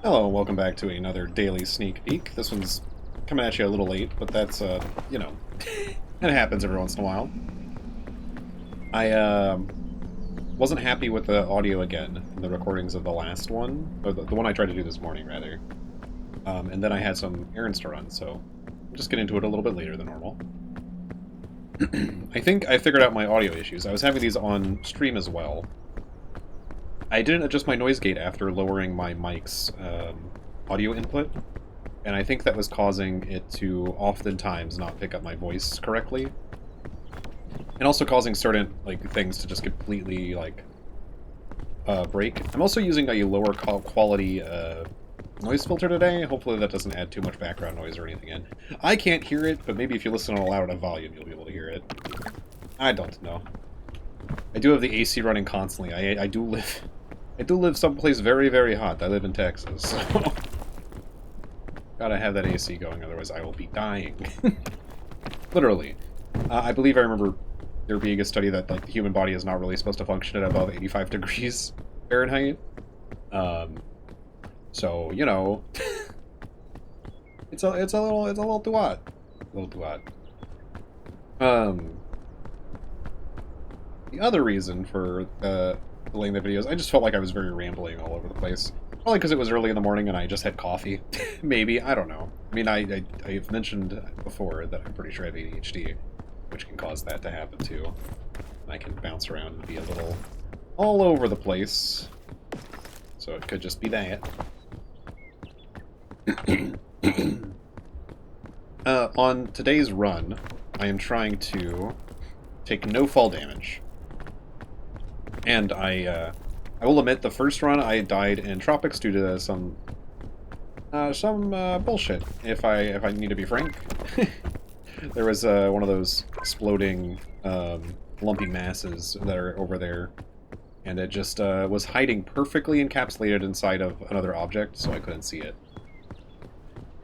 Hello, and welcome back to another daily sneak peek. This one's coming at you a little late, but that's, you know, it happens every once in a while. I, wasn't happy with the audio again in the recordings of the last one, or the one I tried to do this morning, rather. And then I had some errands to run, so I'll just get into it a little bit later than normal. I think I figured out my audio issues. I was having these on stream as well. I didn't adjust my noise gate after lowering my mic's audio input, and I think that was causing it to oftentimes not pick up my voice correctly, and also causing certain things to just completely break. I'm also using a lower quality noise filter today. Hopefully that doesn't add too much background noise or anything in. I can't hear it, but maybe if you listen on a loud enough volume, you'll be able to hear it. I don't know. I do have the AC running constantly. I do live someplace very, very hot. I live in Texas, so gotta have that AC going, otherwise I will be dying. Literally. I believe I remember there being a study that the human body is not really supposed to function at above 85 degrees Fahrenheit. So, you know, it's a little too hot. A little too hot. The other reason for delaying the videos, I just felt like I was very rambling all over the place. Probably because it was early in the morning and I just had coffee. Maybe, I don't know. I mean, I've mentioned before that I'm pretty sure I have ADHD, which can cause that to happen too. And I can bounce around and be a little all over the place. So it could just be that. On today's run, I am trying to take no fall damage. And I will admit, the first run I died in Tropics due to some bullshit. If I need to be frank, there was one of those exploding lumpy masses that are over there, and it just was hiding perfectly encapsulated inside of another object, so I couldn't see it.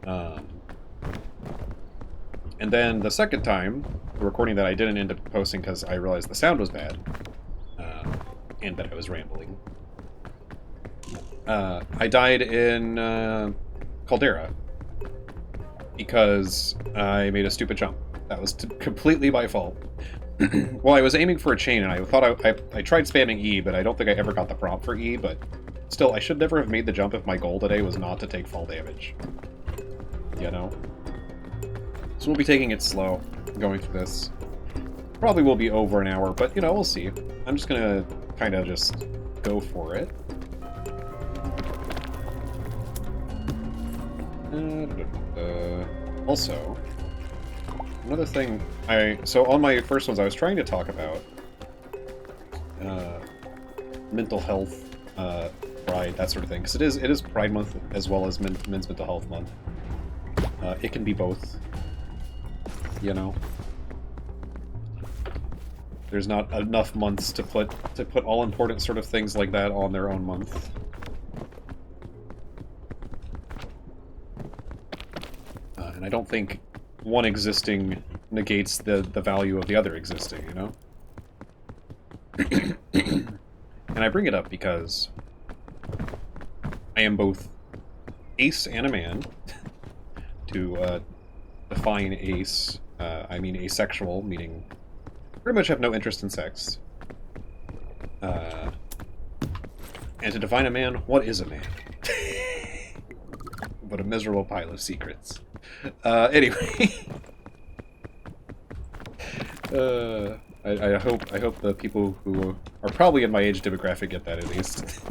And then the second time, the recording that I didn't end up posting because I realized the sound was bad. And that I was rambling. I died in Caldera because I made a stupid jump. That was completely my fault. Well, I was aiming for a chain, and I thought I tried spamming E, but I don't think I ever got the prompt for E, but still, I should never have made the jump if my goal today was not to take fall damage. You know? So we'll be taking it slow, going through this. Probably will be over an hour, but, you know, we'll see. I'm just gonna kind of just go for it. Also, another thing, so on my first ones I was trying to talk about mental health, pride, that sort of thing, because it is Pride Month as well as Men's Mental Health Month. It can be both, you know. There's not enough months to put all important sort of things like that on their own month. And I don't think one existing negates the value of the other existing, you know? And I bring it up because I am both ace and a man. To define ace, I mean asexual, meaning pretty much have no interest in sex. And to define a man, what is a man? But a miserable pile of secrets. Anyway. I hope the people who are probably in my age demographic get that at least.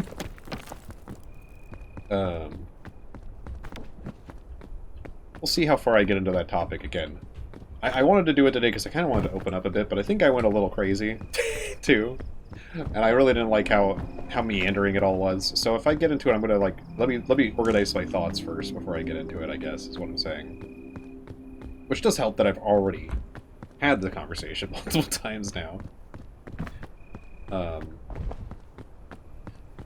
We'll see how far I get into that topic again. I wanted to do it today because I kind of wanted to open up a bit, but I think I went a little crazy, too. And I really didn't like how meandering it all was. So if I get into it, I'm gonna let me organize my thoughts first before I get into it, I guess, is what I'm saying. Which does help that I've already had the conversation multiple times now. I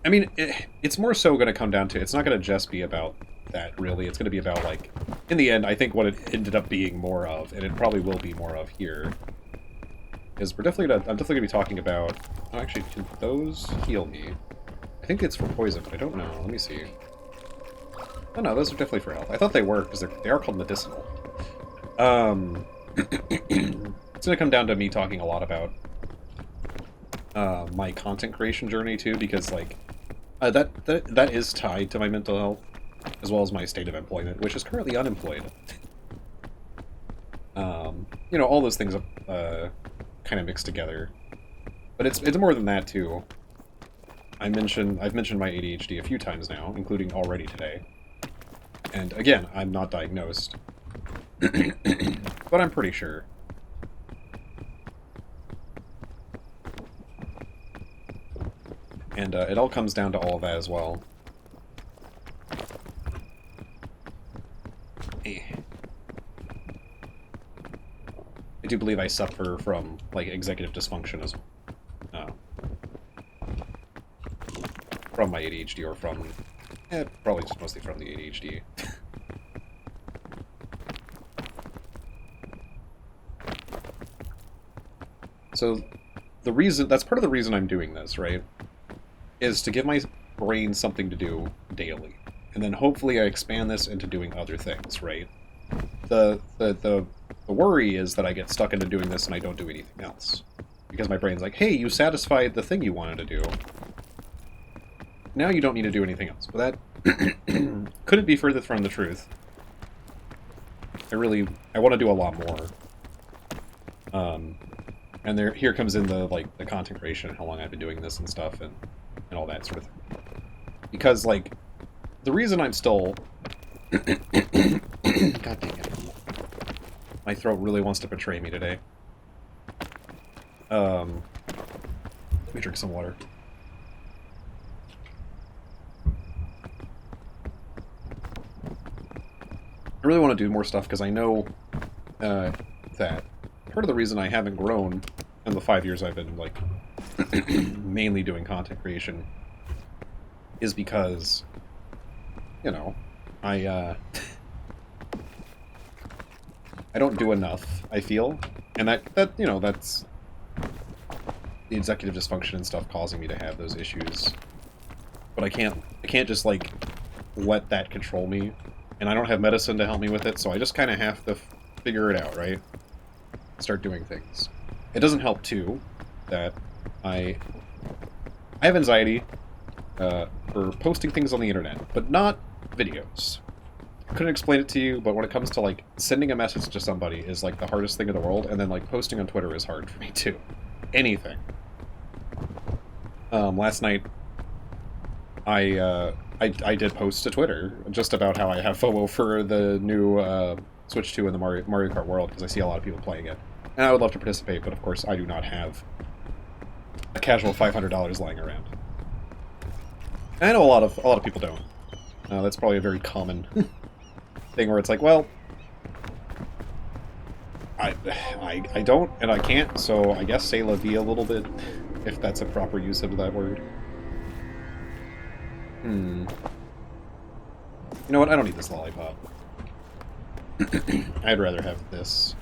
mean, it's more so gonna come down to, it's not gonna just be about that, really. It's gonna be about, in the end, I think what it ended up being more of, and it probably will be more of here, is I'm definitely gonna be talking about... Oh, actually, can those heal me? I think it's for poison, but I don't know. Let me see. Oh no, those are definitely for health. I thought they were, because they are called medicinal. It's gonna come down to me talking a lot about my content creation journey too, because like that is tied to my mental health, as well as my state of employment, which is currently unemployed. You know, all those things kind of mixed together, but it's more than that too. I've mentioned my ADHD a few times now, including already today. And again, I'm not diagnosed, but I'm pretty sure. And it all comes down to all of that as well. I do believe I suffer from like executive dysfunction as from my ADHD, or from probably just mostly from the ADHD. So that's part of the reason I'm doing this, right? Is to give my brain something to do daily. And then hopefully I expand this into doing other things, right? The worry is that I get stuck into doing this and I don't do anything else. Because my brain's like, hey, you satisfied the thing you wanted to do. Now you don't need to do anything else. But that couldn't be further from the truth. I want to do a lot more. And here comes in the content creation, how long I've been doing this and stuff, and all that sort of thing. Because, like, the reason I'm still... God dang it. My throat really wants to betray me today. Let me drink some water. I really want to do more stuff because I know that part of the reason I haven't grown in the 5 years I've been, like, mainly doing content creation is because, you know, I don't do enough, I feel. And that you know, that's the executive dysfunction and stuff causing me to have those issues. But I can't just, like, let that control me. And I don't have medicine to help me with it, so I just kind of have to figure it out, right? Start doing things. It doesn't help, too, that I have anxiety for posting things on the internet, but not videos. I couldn't explain it to you, but when it comes to, like, sending a message to somebody is, like, the hardest thing in the world, and then, like, posting on Twitter is hard for me, too. Anything. Last night, I did post to Twitter just about how I have FOMO for the new Switch 2 in the Mario Kart world, because I see a lot of people playing it. And I would love to participate, but of course I do not have a casual $500 lying around. And I know a lot of people don't. That's probably a very common thing where it's like, well, I don't and I can't, so I guess say la vie a little bit, if that's a proper use of that word. You know what? I don't need this lollipop. I'd rather have this.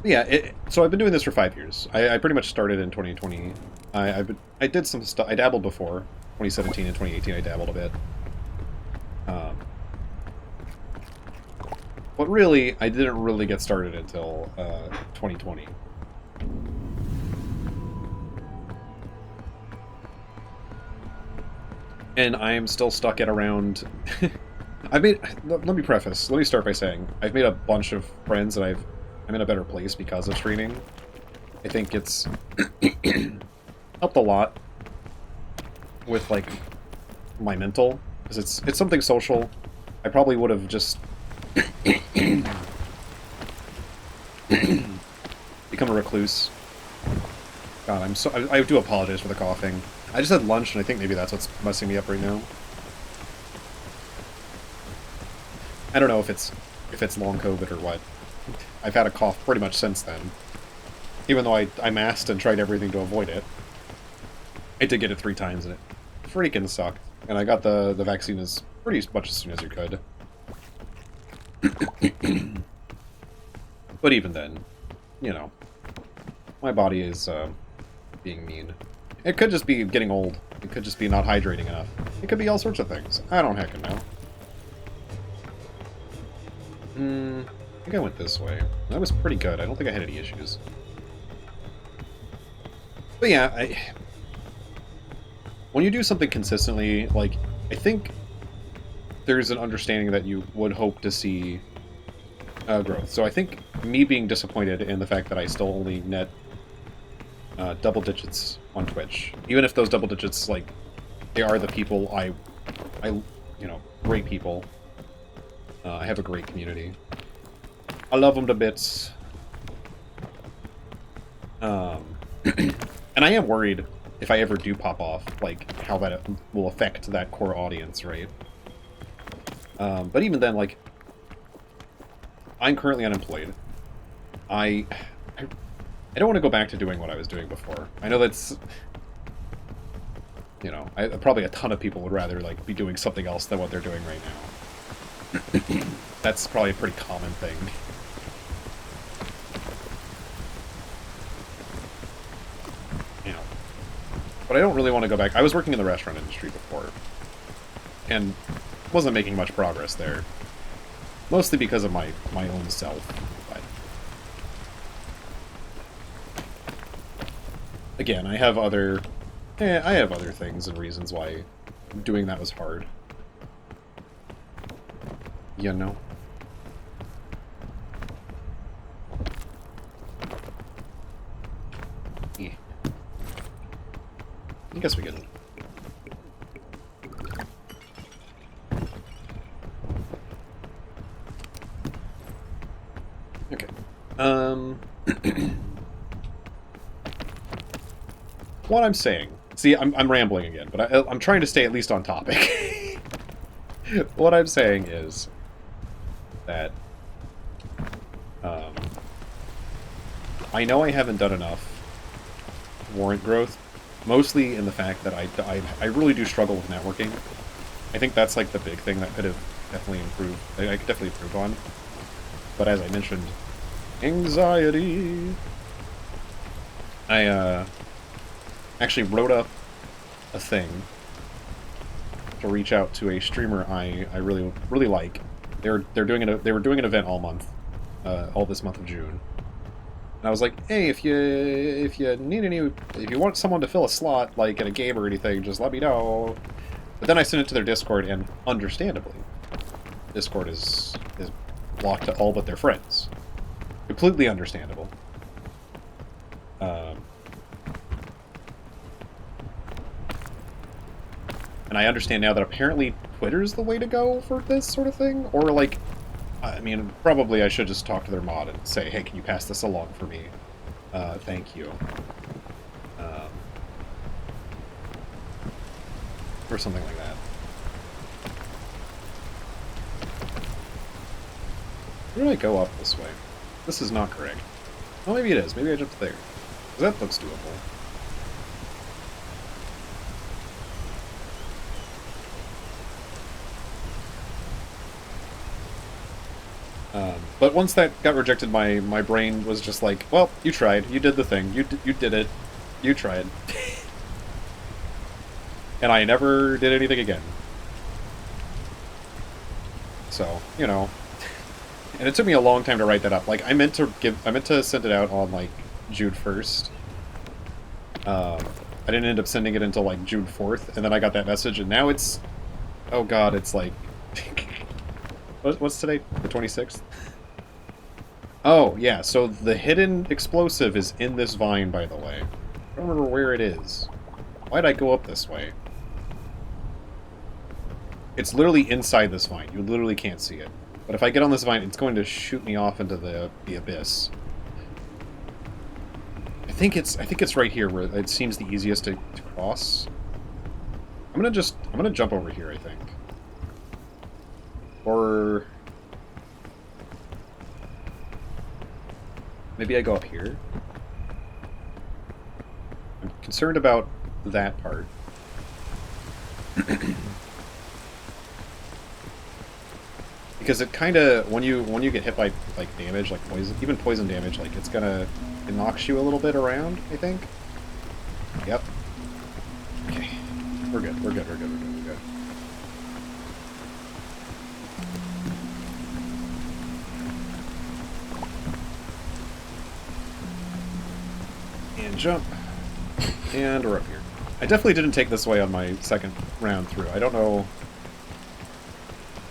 Yeah, so I've been doing this for 5 years. I pretty much started in 2020. I did some stuff. I dabbled before. 2017 and 2018 I dabbled a bit. But really, I didn't really get started until 2020. And I am still stuck at around... let me start by saying, I've made a bunch of friends and I'm in a better place because of streaming. I think it's helped a lot with, like, my mental, because it's something social. I probably would have just become a recluse. God, I do apologize for the coughing. I just had lunch, and I think maybe that's what's messing me up right now. I don't know if it's long COVID or what. I've had a cough pretty much since then. Even though I masked and tried everything to avoid it. I did get it 3 times, and it freaking sucked. And I got the vaccine as pretty much as soon as you could. But even then, you know, my body is being mean. It could just be getting old. It could just be not hydrating enough. It could be all sorts of things. I don't heckin' know. I think I went this way. That was pretty good. I don't think I had any issues. But yeah, when you do something consistently, like, I think there's an understanding that you would hope to see growth. So I think me being disappointed in the fact that I still only net double digits on Twitch, even if those double digits, like, they are the people I you know, great people. I have a great community. I love them to bits. And I am worried if I ever do pop off, like, how that will affect that core audience, right? But even then, like, I'm currently unemployed. I don't want to go back to doing what I was doing before. I know that's, you know, probably a ton of people would rather, like, be doing something else than what they're doing right now. That's probably a pretty common thing. You know. But I don't really want to go back. I was working in the restaurant industry before, and wasn't making much progress there. Mostly because of my own self. But again, I have other things and reasons why doing that was hard. You know? Yeah. I guess we get it. Okay. What I'm saying... See, I'm rambling again, but I'm trying to stay at least on topic. What I'm saying is that I know I haven't done enough warrant growth, mostly in the fact that I really do struggle with networking. I think that's like the big thing that could have definitely improved. I could definitely improve on. But as I mentioned, anxiety. I actually wrote up a thing to reach out to a streamer I really like. They were doing an event all month, all this month of June. And I was like, hey, if you want someone to fill a slot, like in a game or anything, just let me know. But then I sent it to their Discord, and understandably, Discord is blocked to all but their friends. Completely understandable. And I understand now that apparently Twitter's the way to go for this sort of thing, or like, I mean, probably I should just talk to their mod and say, hey, can you pass this along for me? Thank you. Or something like that. Where do I go up this way? This is not correct. Well, maybe it is. Maybe I jumped there. 'Cause that looks doable. But once that got rejected, my brain was just like, well, you tried. You did the thing. You did it. You tried. And I never did anything again. So, you know. And it took me a long time to write that up. Like, I meant to send it out on, like, June 1st. I didn't end up sending it until, like, June 4th, and then I got that message, and now it's... Oh god, it's like... What's today? The 26th? Oh, yeah, so the hidden explosive is in this vine, by the way. I don't remember where it is. Why'd I go up this way? It's literally inside this vine. You literally can't see it. But if I get on this vine, it's going to shoot me off into the abyss. I think it's right here where it seems the easiest to cross. I'm gonna jump over here, I think. Or maybe I go up here. I'm concerned about that part. Because it kind of, when you get hit by, like, damage, like poison, even poison damage, like, it knocks you a little bit around, I think. Yep. We're good. We're good. We're good. We're good. We're good. And jump. And we're up here. I definitely didn't take this way on my second round through. I don't know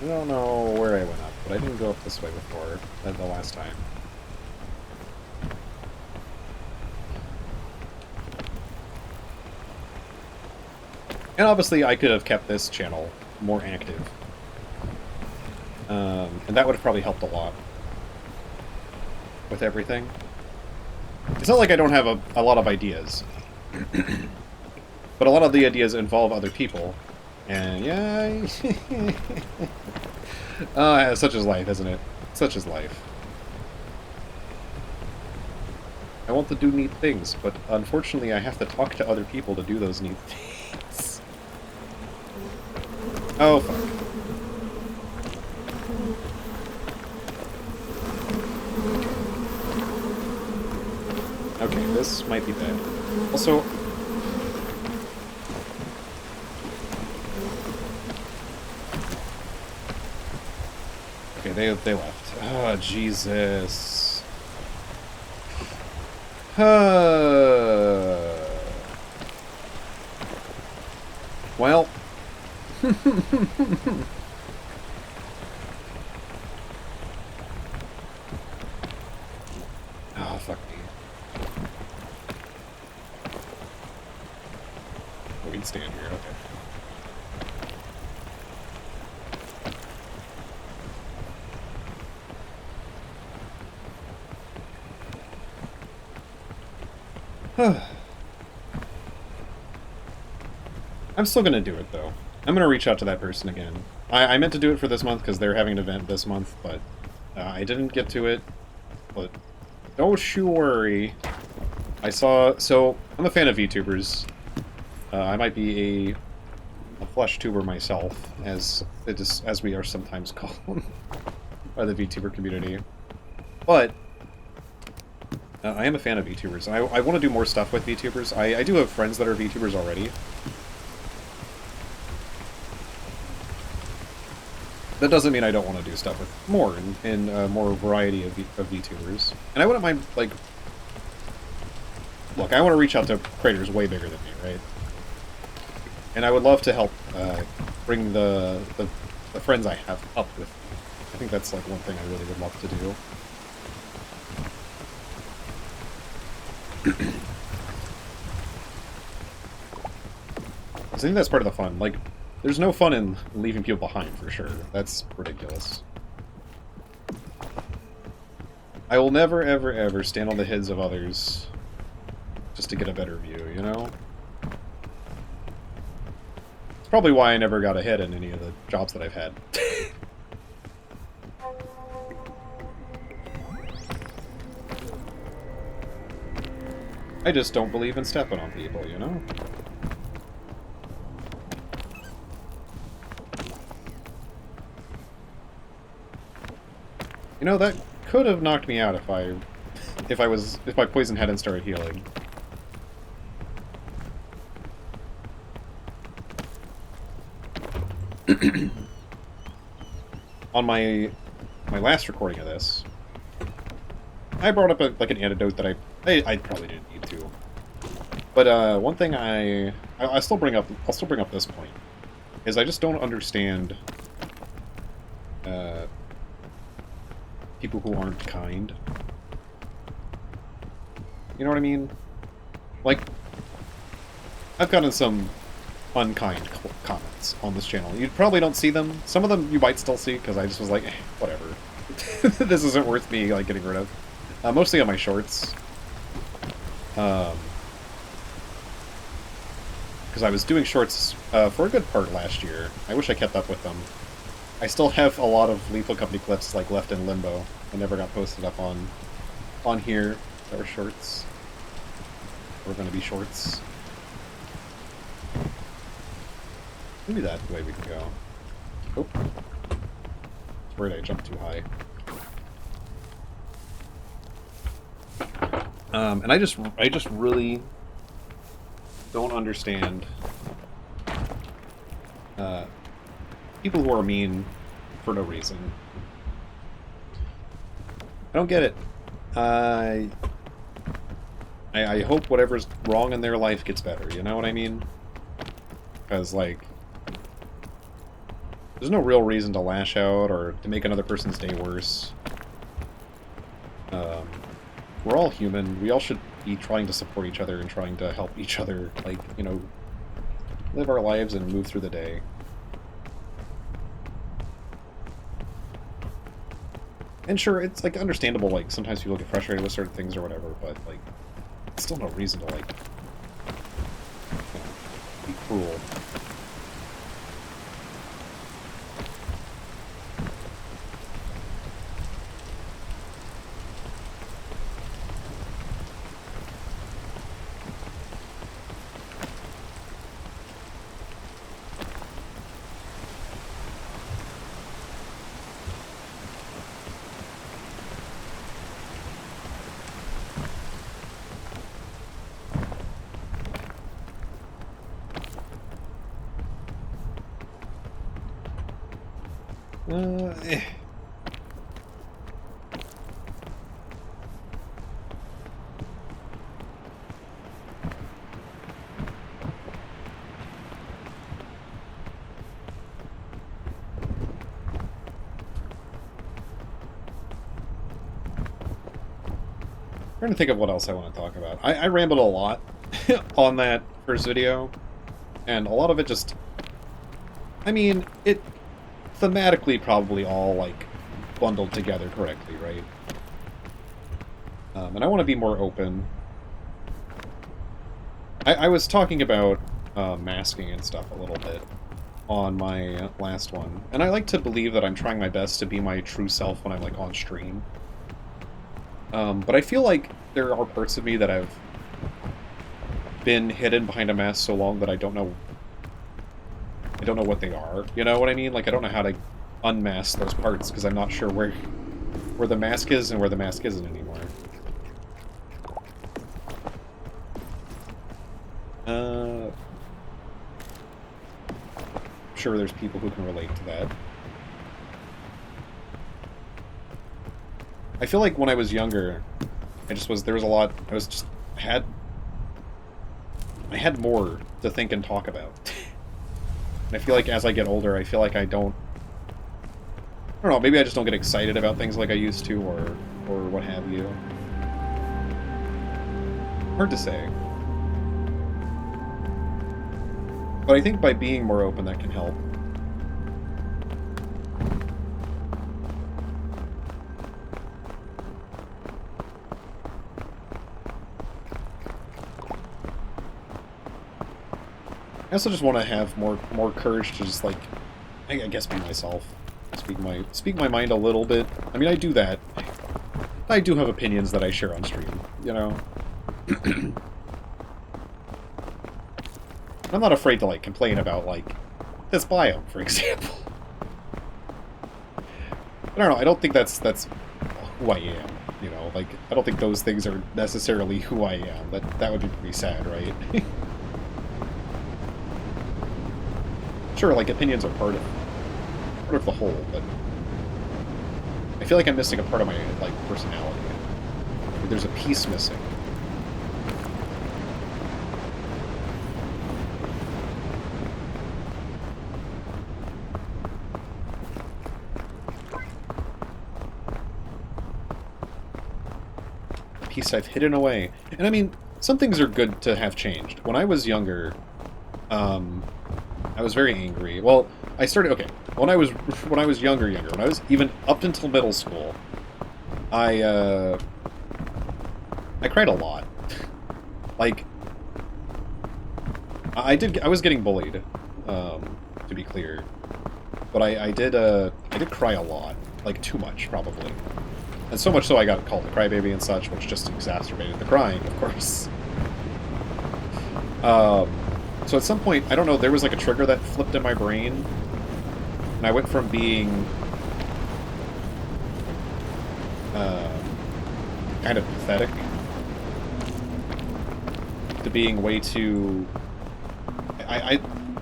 where I went up, but I didn't go up this way before the last time. And obviously I could have kept this channel more active. And that would have probably helped a lot with everything. It's not like I don't have a lot of ideas. But a lot of the ideas involve other people. And yeah... such is life, isn't it? Such is life. I want to do neat things, but unfortunately I have to talk to other people to do those neat things. Oh, fuck. Okay, this might be bad. Also... Okay, they left. Oh, Jesus. Well... Oh, fuck me. We can stand here, okay. I'm still gonna do it, though. I'm gonna reach out to that person again. I meant to do it for this month because they're having an event this month, but I didn't get to it. But don't you worry. I saw... So, I'm a fan of VTubers. I might be a flesh tuber myself, as we are sometimes called by the VTuber community. But I am a fan of VTubers. I want to do more stuff with VTubers. I do have friends that are VTubers already. That doesn't mean I don't want to do stuff with more, in more variety of VTubers. And I wouldn't mind, like... Look, I want to reach out to creators way bigger than me, right? And I would love to help bring the friends I have up with me. I think that's, like, one thing I really would love to do. I think that's part of the fun. Like, there's no fun in leaving people behind, for sure. That's ridiculous. I will never, ever, ever stand on the heads of others just to get a better view, you know? It's probably why I never got ahead in any of the jobs that I've had. I just don't believe in stepping on people, you know? You know, that could have knocked me out if my poison hadn't started healing. On my last recording of this, I brought up like an antidote that I probably didn't need to. But one thing I'll still bring up this point is I just don't understand people who aren't kind. You know what I mean? Like, I've gotten some unkind comments on this channel. You probably don't see them. Some of them you might still see, because I just was like, whatever. This isn't worth me, like, getting rid of. Mostly on my shorts. Because I was doing shorts for a good part last year. I wish I kept up with them. I still have a lot of Lethal Company clips, like, left in limbo. I never got posted up on here. That were shorts. We're gonna be shorts. Maybe that's the way we can go. Oh. Where did I jump too high? And I just really don't understand Uh, people who are mean for no reason. I don't get it. I hope whatever's wrong in their life gets better, you know what I mean? Because, like, there's no real reason to lash out or to make another person's day worse. We're all human. We all should be trying to support each other and trying to help each other, like, you know, live our lives and move through the day. And sure, it's, like, understandable, like, sometimes people get frustrated with certain things or whatever, but, like, it's still no reason to, like, you know, be cruel. Eh. Trying to think of what else I want to talk about. I rambled a lot on that first video, and a lot of it just... I mean, it thematically probably all, like, bundled together correctly, right? And I want to be more open. I was talking about masking and stuff a little bit on my last one, and I like to believe that I'm trying my best to be my true self when I'm, like, on stream. But I feel like there are parts of me that have been hidden behind a mask so long that I don't know what they are. You know what I mean? Like, I don't know how to unmask those parts because I'm not sure where the mask is and where the mask isn't anymore. I'm sure there's people who can relate to that. I feel like when I was younger, there was a lot, I had more to think and talk about. And I feel like as I get older, I feel like I don't know, maybe I just don't get excited about things like I used to, or what have you. Hard to say. But I think by being more open, that can help. I also just want to have more courage to just, like, I guess be myself. Speak my mind a little bit. I mean, I do that. I do have opinions that I share on stream, you know? I'm not afraid to, like, complain about, like, this biome, for example. I don't know, I don't think that's who I am, you know? Like, I don't think those things are necessarily who I am. That would be pretty sad, right? Sure, like, opinions are part of the whole, but I feel like I'm missing a part of my, like, personality. There's a piece missing. A piece I've hidden away. And I mean, some things are good to have changed. When I was younger, I was very angry. Well, okay, when I was younger, when I was even up until middle school, I cried a lot. Like, I was getting bullied, to be clear. But I did cry a lot. Like, too much, probably. And so much so I got called a crybaby and such, which just exacerbated the crying, of course. So at some point, I don't know, there was like a trigger that flipped in my brain, and I went from being kind of pathetic to being way too... I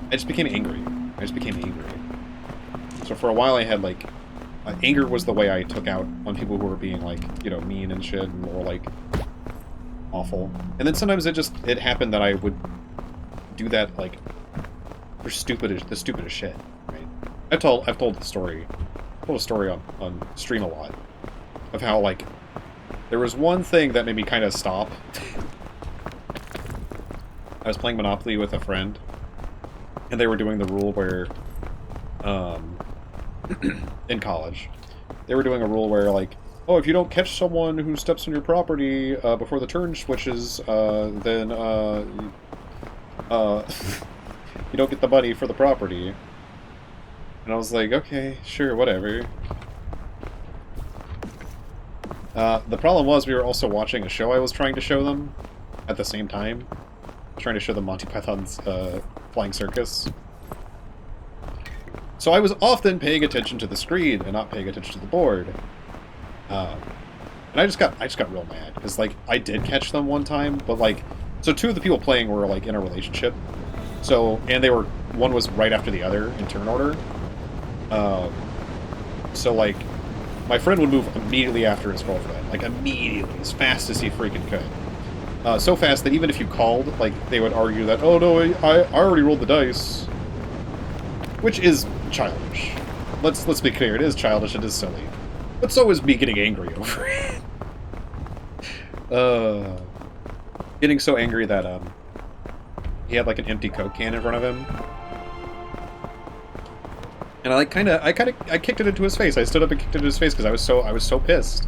just became angry. I just became angry. So for a while I had, like... anger was the way I took out on people who were being, like, you know, mean and shit, and more, like, awful. And then sometimes it happened that I would do that, like, for the stupidest shit, right? I've told the story. I told a story on stream a lot. Of how, like, there was one thing that made me kind of stop. I was playing Monopoly with a friend, and they were doing the rule where, in college, they were doing a rule where, like, oh, if you don't catch someone who steps on your property before the turn switches, then you don't get the money for the property. And I was like, okay, sure, whatever. The problem was we were also watching a show I was trying to show them at the same time. Trying to show them Monty Python's Flying Circus. So I was often paying attention to the screen and not paying attention to the board. And I just got real mad because, like, I did catch them one time, but, like, so two of the people playing were, like, in a relationship. So, and one was right after the other in turn order. So, like, my friend would move immediately after his girlfriend, like, immediately, as fast as he freaking could. So fast that even if you called, like, they would argue that, oh no, I already rolled the dice. Which is childish. Let's be clear, it is childish, it is silly. But so is me getting angry over it. Getting so angry that, he had, like, an empty Coke can in front of him. And I kicked it into his face. I stood up and kicked it into his face because I was so pissed.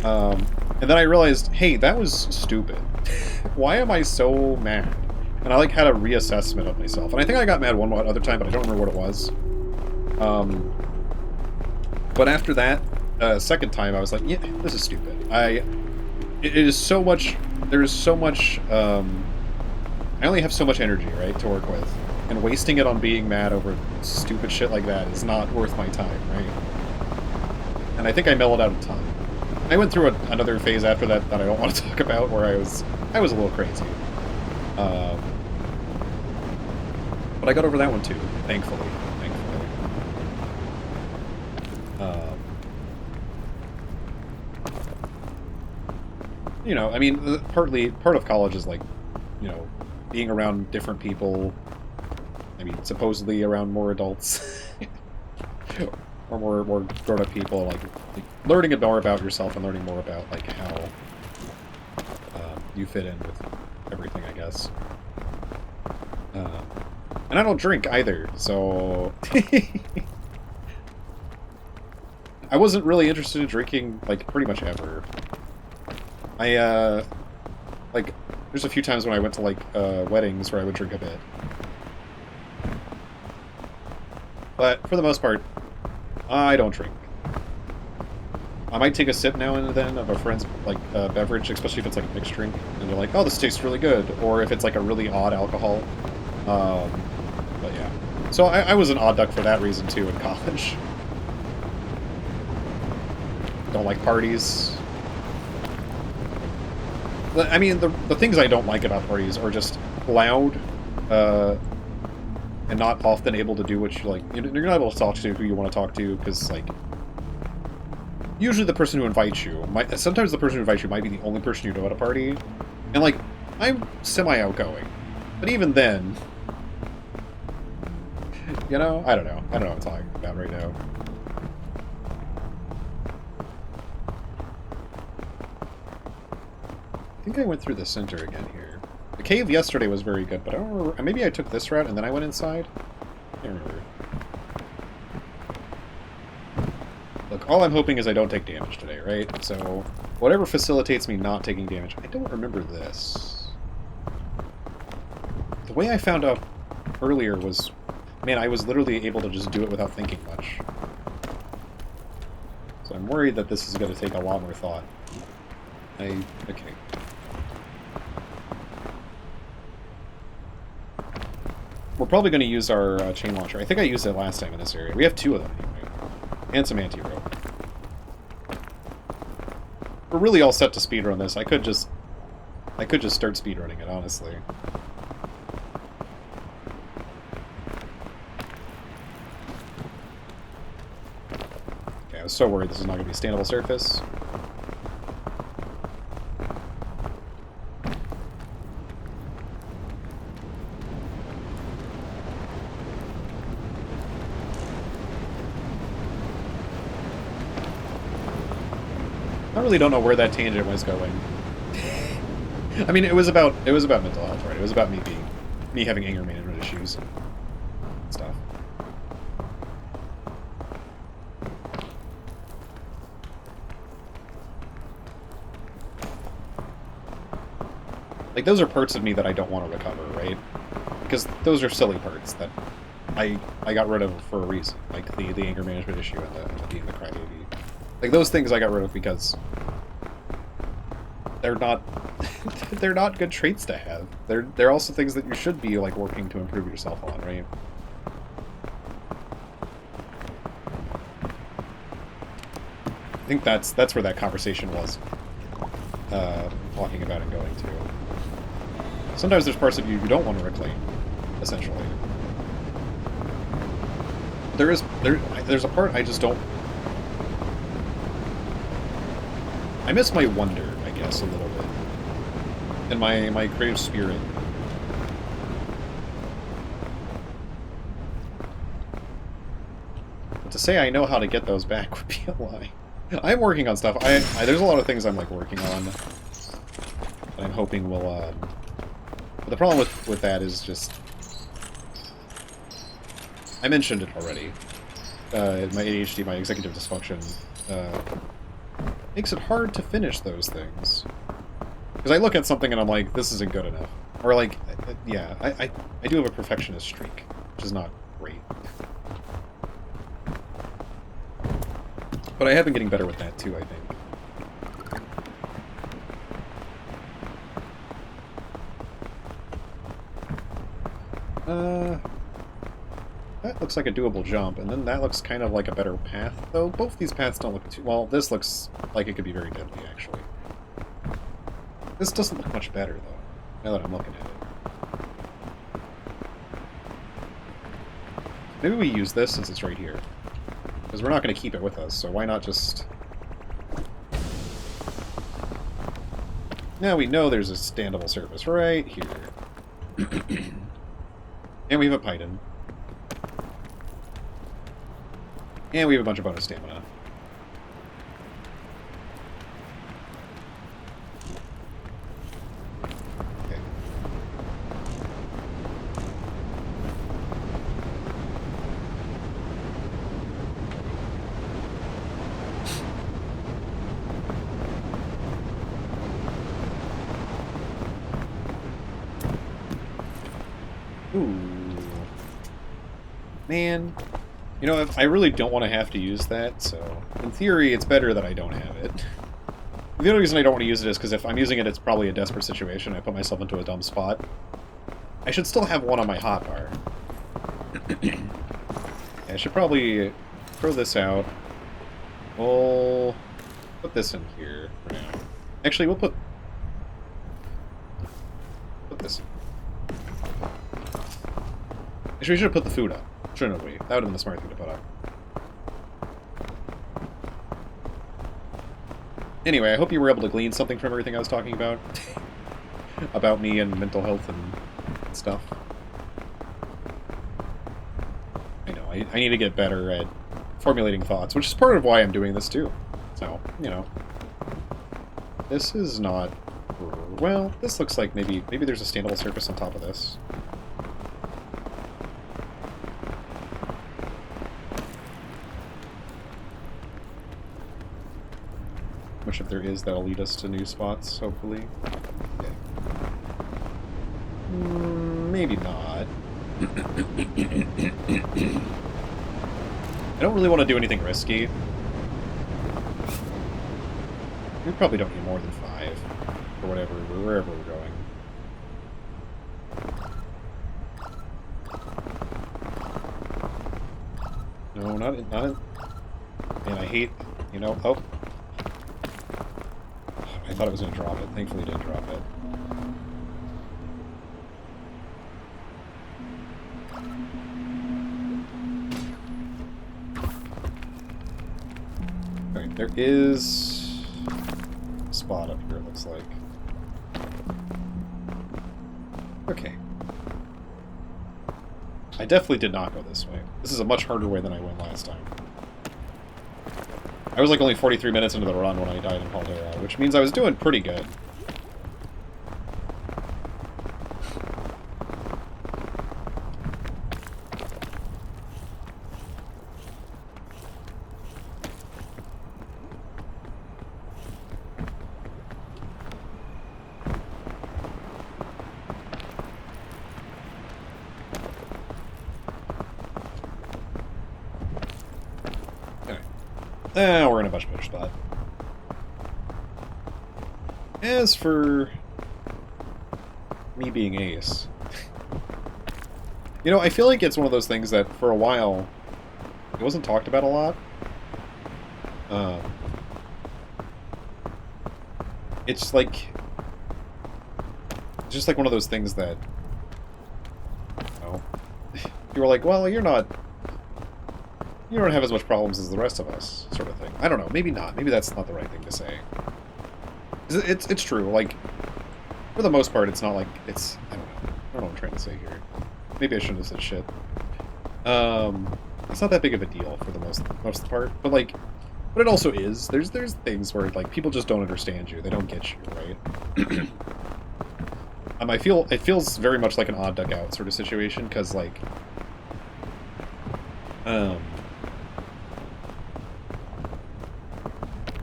And then I realized, hey, that was stupid. Why am I so mad? And I, like, had a reassessment of myself. And I think I got mad one other time, but I don't remember what it was. But after that, second time, I was like, yeah, this is stupid. It is so much, there's so much, I only have so much energy, right, to work with. And wasting it on being mad over stupid shit like that is not worth my time, right? And I think I mellowed out a ton. I went through another phase after that I don't want to talk about, where I was a little crazy. But I got over that one too, thankfully. You know, I mean, part of college is, like, you know, being around different people. I mean, supposedly around more adults. Or more grown-up people, like learning more about yourself and learning more about, like, how you fit in with everything, I guess. And I don't drink either, so... I wasn't really interested in drinking, like, pretty much ever. Like, there's a few times when I went to, like, weddings where I would drink a bit. But, for the most part, I don't drink. I might take a sip now and then of a friend's, like, beverage, especially if it's, like, a mixed drink, and they're like, oh, this tastes really good, or if it's, like, a really odd alcohol. But yeah. So I was an odd duck for that reason, too, in college. Don't like parties. I mean, the things I don't like about parties are just loud, and not often able to do what you like. You're not able to talk to who you want to talk to, because, like, usually the person who invites you, sometimes the person who invites you might be the only person you know at a party, and, like, I'm semi-outgoing, but even then, you know, I don't know what I'm talking about right now. I think I went through the center again here. The cave yesterday was very good, but I don't remember. Maybe I took this route and then I went inside? I can't remember. Look, all I'm hoping is I don't take damage today, right? So, whatever facilitates me not taking damage. I don't remember this. The way I found out earlier was... Man, I was literally able to just do it without thinking much. So I'm worried that this is going to take a lot more thought. Okay. We're probably going to use our chain launcher. I think I used it last time in this area. We have two of them anyway. And some anti-rope. We're really all set to speedrun this. I could just start speedrunning it, honestly. I was so worried this is not going to be a standable surface. I really don't know where that tangent was going. I mean, it was about mental health, right? It was about me having anger management issues and stuff. Like, those are parts of me that I don't want to recover, right? Because those are silly parts that I got rid of for a reason. Like, the anger management issue and the being the crybaby. Like, those things I got rid of because they're not they're not good traits to have. They're also things that you should be, like, working to improve yourself on, right? I think that's where that conversation was talking about and going to. Sometimes there's parts of you don't want to reclaim, essentially. There's a part I just don't... I miss my wonder, I guess, a little bit. And my creative spirit. But to say I know how to get those back would be a lie. I'm working on stuff. There's a lot of things I'm, like, working on that I'm hoping will, But the problem with that is just... I mentioned it already. My ADHD, my executive dysfunction, makes it hard to finish those things. Because I look at something and I'm like, this isn't good enough. Or like, yeah, I do have a perfectionist streak, which is not great. But I have been getting better with that too, I think. That looks like a doable jump, and then that looks kind of like a better path, though both these paths don't look too... Well, this looks like it could be very deadly, actually. This doesn't look much better, though, now that I'm looking at it. Maybe we use this since it's right here. Because we're not going to keep it with us, so why not just... Now we know there's a standable surface right here. And we have a Python. And we have a bunch of bonus stamina. Okay. Ooh. Man. You know, I really don't want to have to use that, so in theory, it's better that I don't have it. The only reason I don't want to use it is because if I'm using it, it's probably a desperate situation. I put myself into a dumb spot. I should still have one on my hotbar. I should probably throw this out. We'll put this in here for now. Actually, we'll put this in. Actually, we should have put the food up. Shouldn't we? That would have been the smart thing to put up. Anyway, I hope you were able to glean something from everything I was talking about. About me and mental health and stuff. I know, I need to get better at formulating thoughts, which is part of why I'm doing this too. So, you know. This is not... Well, this looks like maybe there's a standable surface on top of this. Which, if there is, that'll lead us to new spots, hopefully. Okay. Maybe not. I don't really want to do anything risky. We probably don't need more than 5, or whatever, wherever we're going. No, not in... Man, I hate... You know... Oh! I thought it was going to drop it. Thankfully it didn't drop it. Alright, there is a spot up here, it looks like. Okay. I definitely did not go this way. This is a much harder way than I went last time. I was like only 43 minutes into the run when I died in Caldera, which means I was doing pretty good. We're in a much better spot. As for me being ace, you know, I feel like it's one of those things that for a while it wasn't talked about a lot. It's like just like one of those things that, you know, you were like, well, you don't have as much problems as the rest of us, sort of thing. I don't know. Maybe not. Maybe that's not the right thing to say. It's true. Like, for the most part, it's not like it's. I don't know. I don't know what I'm trying to say here. Maybe I shouldn't have said shit. It's not that big of a deal for the most part. But like, but it also is. There's things where like people just don't understand you. They don't get you, right? It feels very much like an odd duck out sort of situation because like,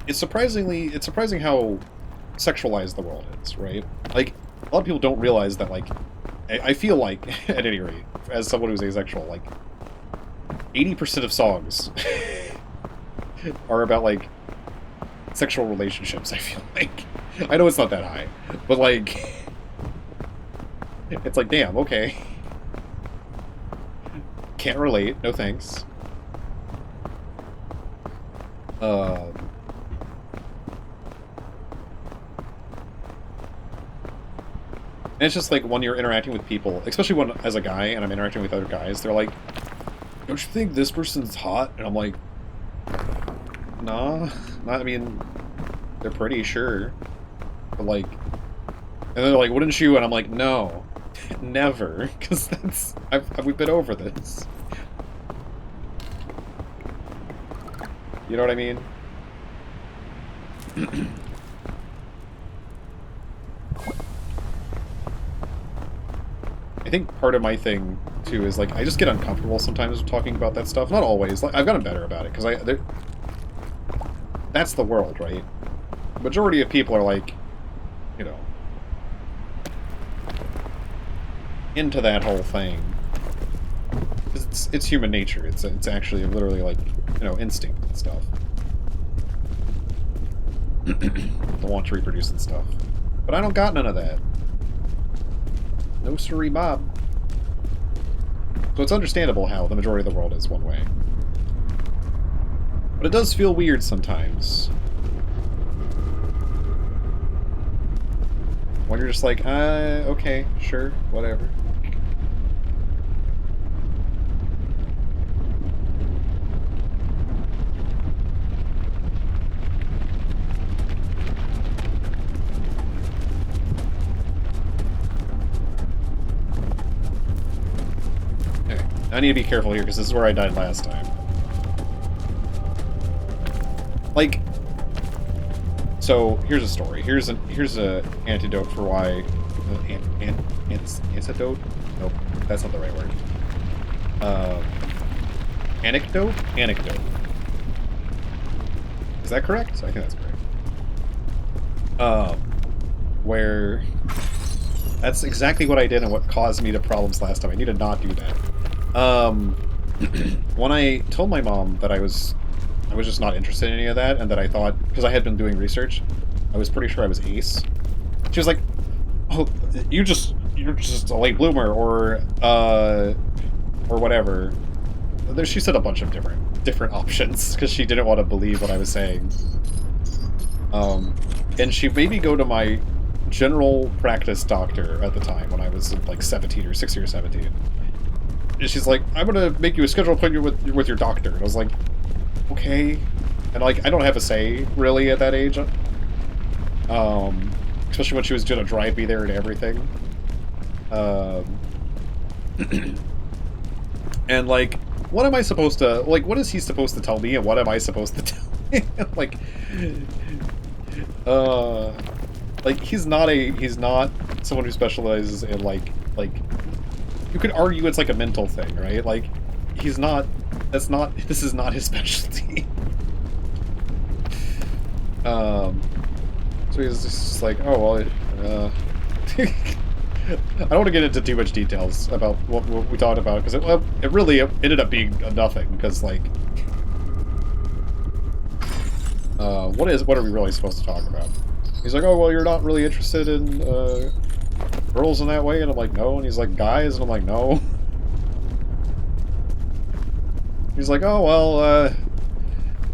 it's surprising how sexualized the world is, right? Like, a lot of people don't realize that, like, I feel like, at any rate, as someone who's asexual, like, 80% of songs are about, like, sexual relationships, I feel like. I know it's not that high, but, like, it's like, damn, okay. Can't relate, no thanks. And it's just like when you're interacting with people, especially when as a guy and I'm interacting with other guys, they're like, don't you think this person's hot? And I'm like, nah, not, I mean, they're pretty, sure. But like, and they're like, wouldn't you? And I'm like, no, never, because that's, we've been over this. You know what I mean? I think part of my thing, too, is, like, I just get uncomfortable sometimes talking about that stuff. Not always. Like, I've gotten better about it, because that's the world, right? The majority of people are, like, you know, into that whole thing. It's human nature. It's actually literally, like, you know, instinct and stuff. The want to reproduce and stuff. But I don't got none of that. No siree, Bob. So it's understandable how the majority of the world is one way. But it does feel weird sometimes. When you're just like, okay, sure, whatever. I need to be careful here, because this is where I died last time. Like, so, here's a story. Here's a antidote for why... antidote? Nope, that's not the right word. Anecdote? Anecdote. Is that correct? I think that's correct. Where... That's exactly what I did and what caused me the problems last time. I need to not do that. When I told my mom that I was just not interested in any of that, and that I thought, because I had been doing research, I was pretty sure I was ace. She was like, "Oh, you're just a late bloomer, or whatever." She said a bunch of different options because she didn't want to believe what I was saying. And she made me go to my general practice doctor at the time when I was like 17 or 16 or 17. And she's like, I'm gonna make you a scheduled appointment with your doctor. And I was like, okay. And, like, I don't have a say, really, at that age. Especially when she was gonna drive me there and everything. Um, and, like, what am I supposed to... Like, what is he supposed to tell me, and what am I supposed to tell him? Like... Like, he's not someone who specializes in, like... You could argue it's like a mental thing, right? Like, he's not... This is not his specialty. So he's just like, oh, well, I don't want to get into too much details about what we talked about, because it really ended up being nothing, because, like... what are we really supposed to talk about? He's like, oh, well, you're not really interested in, girls in that way? And I'm like, no. And he's like, guys? And I'm like, no. He's like, oh, well,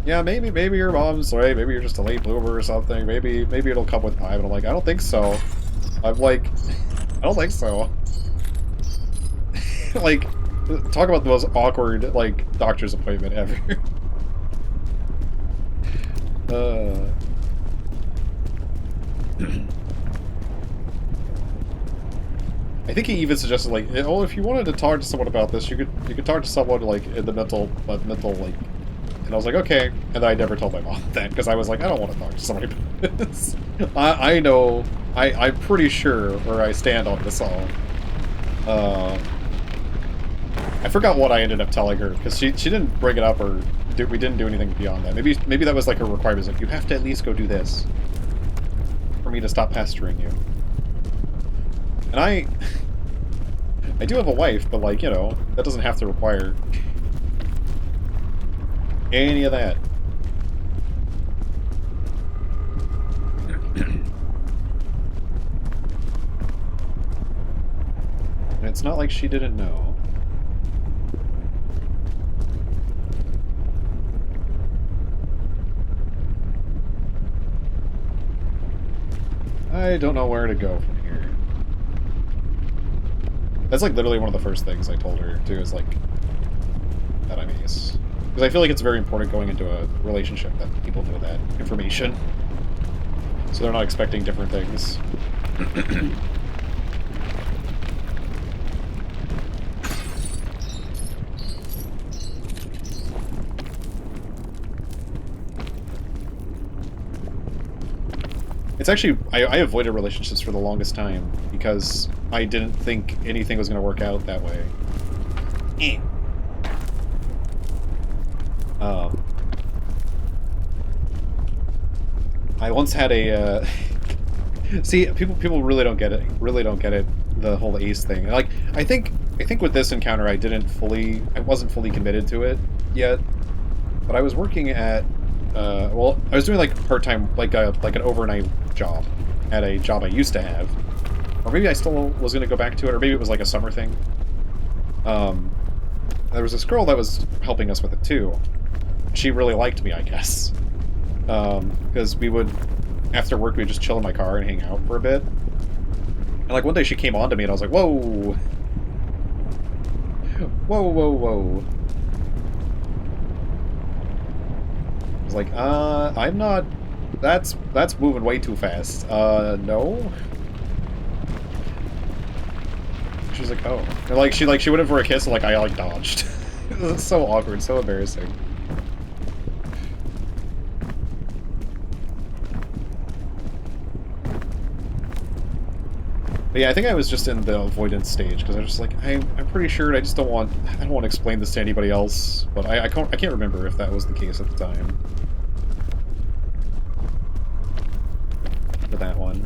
yeah, maybe your mom's right. Maybe you're just a late bloomer or something. Maybe it'll come with time. And I'm like, I don't think so. I'm like, I don't think so. Like, talk about the most awkward, like, doctor's appointment ever. I think he even suggested, like, oh, if you wanted to talk to someone about this, you could talk to someone, like, in the mental, like... And I was like, okay. And I never told my mom that, because I was like, I don't want to talk to somebody about this. I know, I'm pretty sure where I stand on this all. I forgot what I ended up telling her, because she didn't bring it up, or we didn't do anything beyond that. Maybe that was like her requirement, like, you have to at least go do this for me to stop pestering you. And I do have a wife, but, like, you know, that doesn't have to require any of that. And it's not like she didn't know. I don't know where to go from here. That's, like, literally one of the first things I told her, too, is, like, that I'm ace. Because I feel like it's very important going into a relationship that people know that information. So they're not expecting different things. It's actually... I avoided relationships for the longest time, because I didn't think anything was going to work out that way. I once had a, see, people really don't get it. Really don't get it. The whole ace thing. Like, I think with this encounter, I wasn't fully committed to it yet. But I was working at, well, I was doing like part-time, like an overnight job at a job I used to have, or maybe I still was going to go back to it, or maybe it was like a summer thing. There was this girl that was helping us with it too. She really liked me, I guess. Because we would, after work, we'd just chill in my car and hang out for a bit. And, like, one day she came on to me, and I was like, whoa! Whoa, whoa, whoa. I was like, I'm not... That's moving way too fast. No? She was like, oh. And, like, she went in for a kiss, and, like, I, like, dodged. It was so awkward, so embarrassing. But yeah, I think I was just in the avoidance stage, because I was just like, I'm pretty sure I don't want to explain this to anybody else, but I can't remember if that was the case at the time. For that one.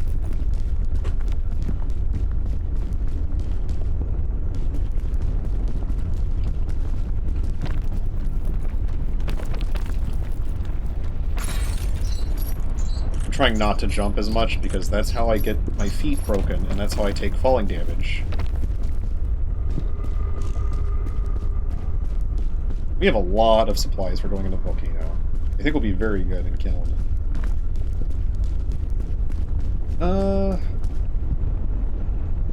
Trying not to jump as much, because that's how I get my feet broken, and that's how I take falling damage. We have a lot of supplies for going into the volcano. I think we'll be very good in killing.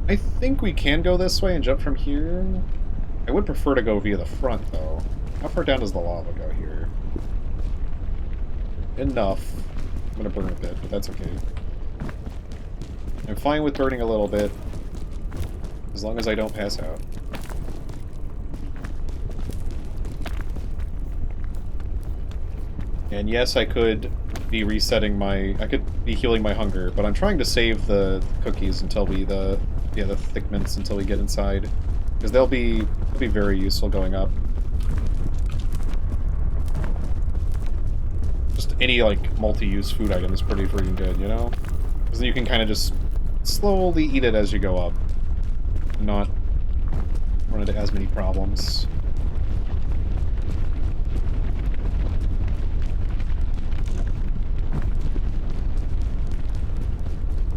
I think we can go this way and jump from here. I would prefer to go via the front, though. How far down does the lava go here? enough. I'm gonna burn a bit, but that's okay. I'm fine with burning a little bit, as long as I don't pass out. And yes, I could be resetting my... I could be healing my hunger, but I'm trying to save the cookies until we... the thick mints until we get inside. Because they'll be very useful going up. Just any, like, multi-use food item is pretty freaking good, you know? Because then you can kind of just slowly eat it as you go up. And not run into as many problems.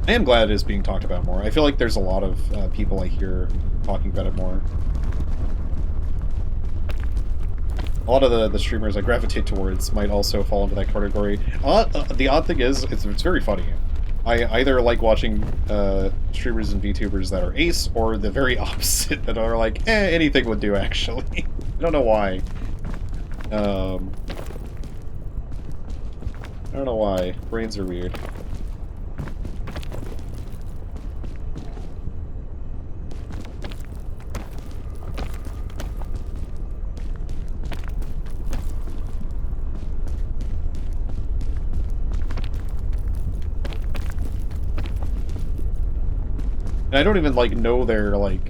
I am glad it is being talked about more. I feel like there's a lot of people I hear talking about it more. A lot of the streamers I gravitate towards might also fall into that category. The odd thing is, it's very funny. I either like watching streamers and VTubers that are ace, or the very opposite, that are like, anything would do, actually. I don't know why. I don't know why. Brains are weird. And I don't even, like, know their, like...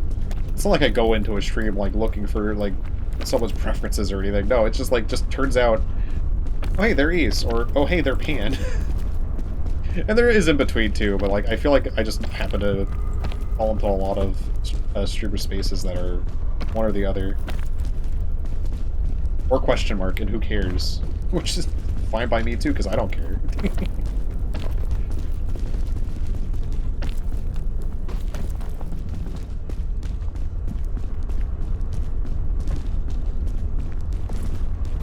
It's not like I go into a stream, like, looking for, like, someone's preferences or anything. No, it's just, like, just turns out, oh, hey, they're Ace, or, oh, hey, they're Pan. And there is in between, too, but, like, I feel like I just happen to fall into a lot of streamer spaces that are one or the other. Or question mark, and who cares? Which is fine by me, too, because I don't care.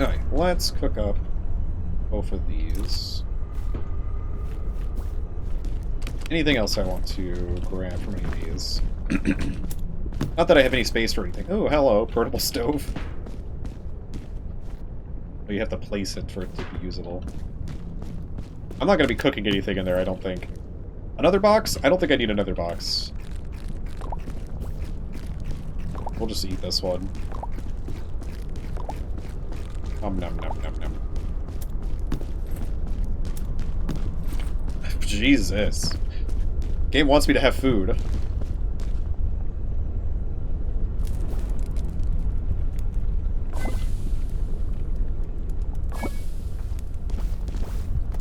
Alright, let's cook up both of these. Anything else I want to grab from any of these? Not that I have any space for anything. Oh, hello, portable stove. Oh, you have to place it for it to be usable. I'm not going to be cooking anything in there, I don't think. Another box? I don't think I need another box. We'll just eat this one. Nom nom nom nom nom. Jesus. Game wants me to have food.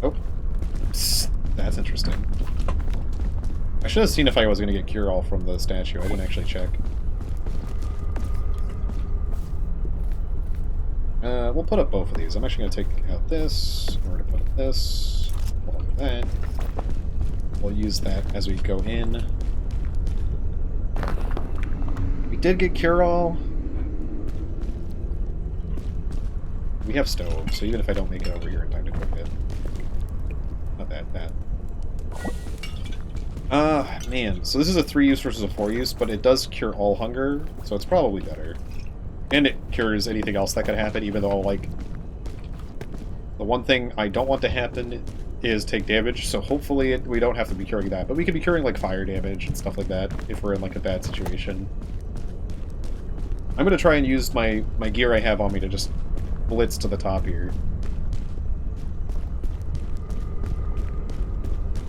Oh. That's interesting. I should have seen if I was going to get cure-all from the statue. I didn't actually check. We'll put up both of these. I'm actually going to take out this. We're going to put up this. Along with that. We'll use that as we go in. We did get cure-all. We have stove, so even if I don't make it over here in time to cook it. Not that bad. Man. So this is a 3-use versus a 4-use, but it does cure all hunger, so it's probably better. And it cures anything else that could happen, even though, like... The one thing I don't want to happen is take damage, so hopefully we don't have to be curing that. But we could be curing, like, fire damage and stuff like that, if we're in, like, a bad situation. I'm gonna try and use my gear I have on me to just blitz to the top here.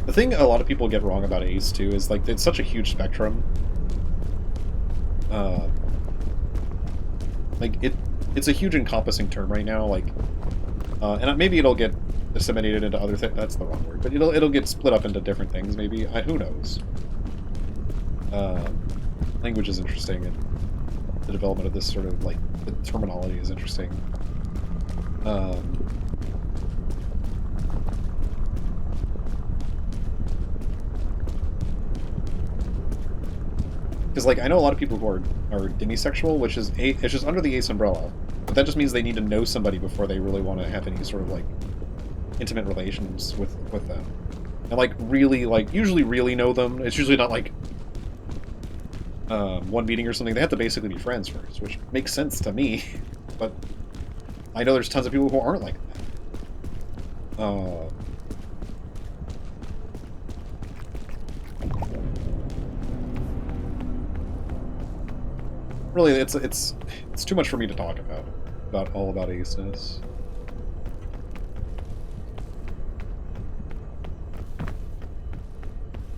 The thing a lot of people get wrong about Ace, too, is, like, it's such a huge spectrum. Like, it's a huge encompassing term right now, like, and maybe it'll get disseminated into other things, that's the wrong word, but it'll get split up into different things, maybe, who knows. Language is interesting, and the development of this sort of, like, the terminology is interesting. Because, like, I know a lot of people who are demisexual, which is it's just under the Ace umbrella. But that just means they need to know somebody before they really want to have any sort of, like, intimate relations with them. And, like, really, like, usually really know them. It's usually not, like, one meeting or something. They have to basically be friends first, which makes sense to me. But I know there's tons of people who aren't like that. Uh, really, it's too much for me to talk about all about aceness.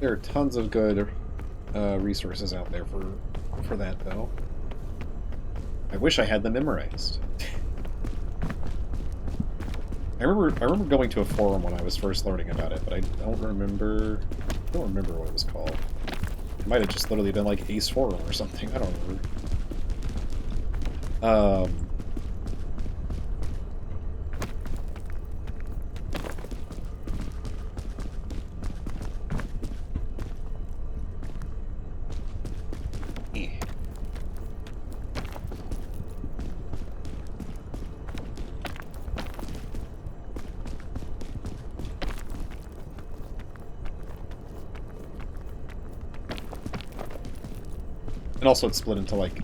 There are tons of good resources out there for that, though. I wish I had them memorized. I remember going to a forum when I was first learning about it, but I don't remember what it was called. It might have just literally been like Ace Forum or something. I don't remember. And also it's split into, like,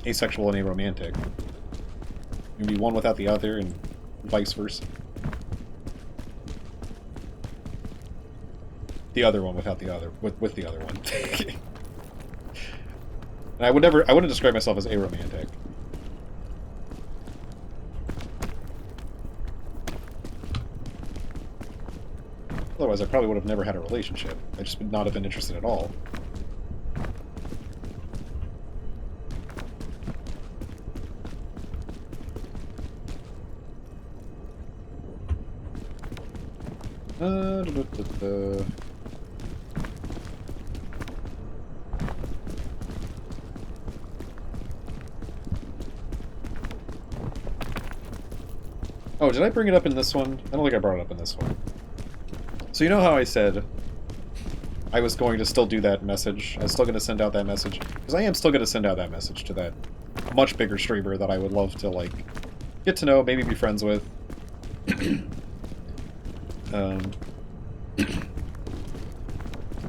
asexual and aromantic. You can be one without the other, and vice versa. The other one without the other, with the other one. And I wouldn't describe myself as aromantic. Otherwise, I probably would have never had a relationship. I just would not have been interested at all. Oh, did I bring it up in this one? I don't think I brought it up in this one. So you know how I said I was going to still do that message? I was still going to send out that message? Because I am still going to send out that message to that much bigger streamer that I would love to, like, get to know, maybe be friends with.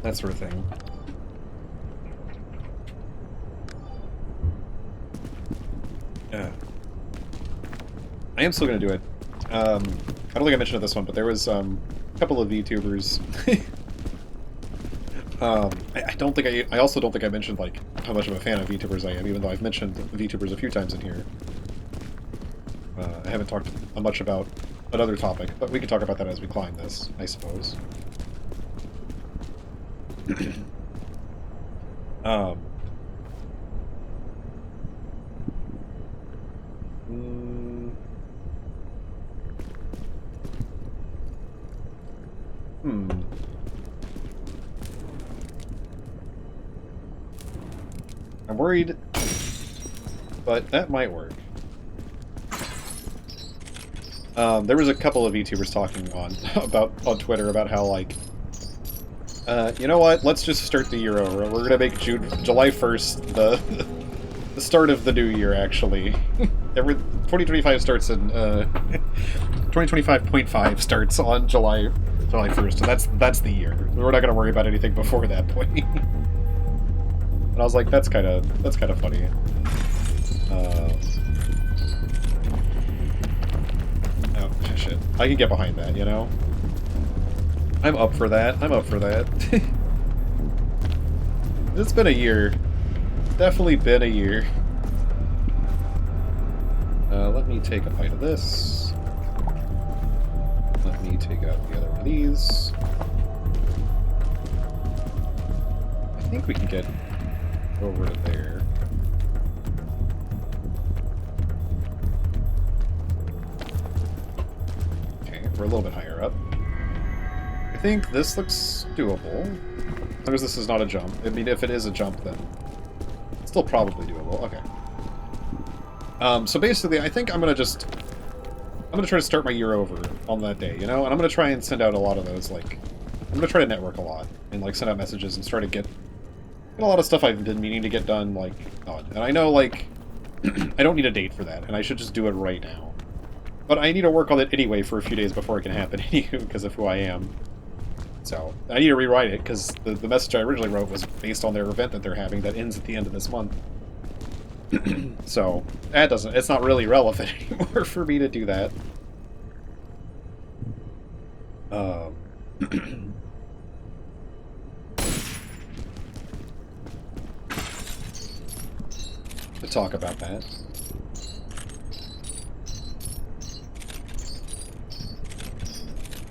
That sort of thing. Yeah. I am still going to do it. I don't think I mentioned it this one, but there was a couple of VTubers. I don't think I also don't think I mentioned, like, how much of a fan of VTubers I am, even though I've mentioned VTubers a few times in here. I haven't talked much about another topic, but we can talk about that as we climb this, I suppose. I'm worried, but that might work. There was a couple of VTubers talking on Twitter about how, like, you know what? Let's just start the year over. We're gonna make July 1st the start of the new year. Actually, 2025 starts in 2025.5 starts on July 1st. So that's the year. We're not gonna worry about anything before that point. And I was like, that's kind of funny. Oh shit! I can get behind that, you know. I'm up for that. I'm up for that. It's been a year. Definitely been a year. Let me take a bite of this. Let me take out the other one of these. I think we can get over to there. Okay, we're a little bit higher up. I think this looks doable. As long as this is not a jump. I mean, if it is a jump, then it's still probably doable. Okay. So basically, I think I'm gonna try to start my year over on that day, you know? And I'm gonna try and send out a lot of those, like, I'm gonna try to network a lot and, like, send out messages and try to get a lot of stuff I've been meaning to get done, like, done. And I know, like, I don't need a date for that, and I should just do it right now. But I need to work on it anyway for a few days before it can happen, because of who I am. So, I need to rewrite it, because the message I originally wrote was based on their event that they're having that ends at the end of this month. So, it's not really relevant anymore for me to do that. Um, to talk about that.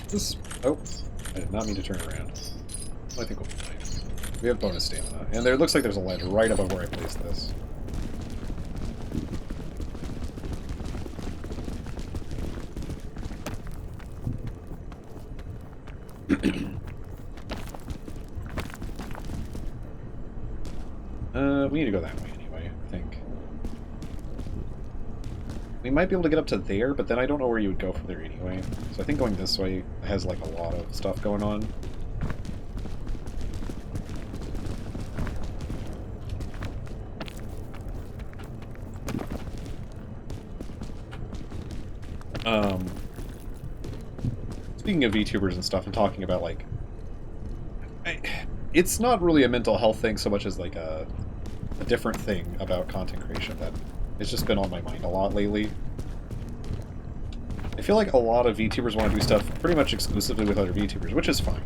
This... Oh, I did not mean to turn around. I think we'll be fine. We have bonus stamina. And there looks like there's a ledge right above where I placed this. We need to go that way anyway, I think. We might be able to get up to there, but then I don't know where you would go from there anyway. So I think going this way has, like, a lot of stuff going on. Speaking of VTubers and stuff and talking about, like... it's not really a mental health thing so much as, like, a different thing about content creation that has just been on my mind a lot lately. I feel like a lot of VTubers want to do stuff pretty much exclusively with other VTubers, which is fine.